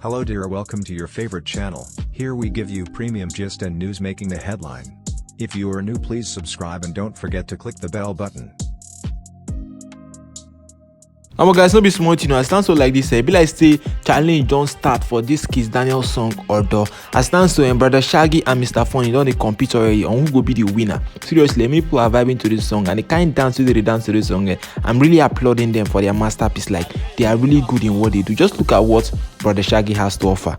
Hello dear, welcome to your favorite channel. Here we give you premium gist and news making the headline. If you are new, please subscribe and don't forget to click the bell button. Guys, no be small, I stand so like this. Be like say challenge don't start for this Kizzdaniel song ODO. I stand so and Broda Shaggi and Mr. Funny don't they compete already on who go be the winner. Seriously, many people are vibing to this song and they can't dance with they dance to this song. I'm really applauding them for their masterpiece. Like, they are really good in what they do. Just look at what Broda Shaggi has to offer.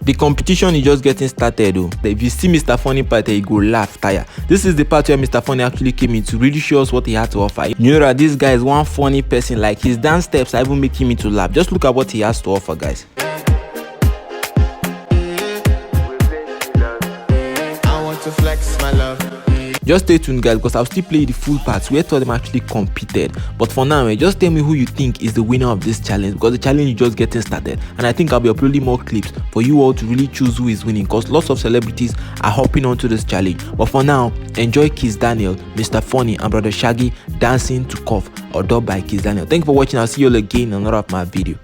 The competition is just getting started though. If you see Mr. Funny part, you go laugh tire. This is the part where Mr. Funny actually came in to really show us what he had to offer. You know that this guy is one funny person. Like, his dance steps are even making me to laugh. Just look at what he has to offer, guys. I want to flex my love. Just stay tuned, guys, because I'll still play the full parts where two of them actually competed. But for now, just tell me who you think is the winner of this challenge, because the challenge is just getting started, and I think I'll be uploading more clips for you all to really choose who is winning, because lots of celebrities are hopping onto this challenge. But for now, enjoy Kizzdaniel, Mr. Funny, and Broda Shaggi dancing to Cough, ODO by Kizzdaniel. Thank you for watching. I'll see you all again in another of my video.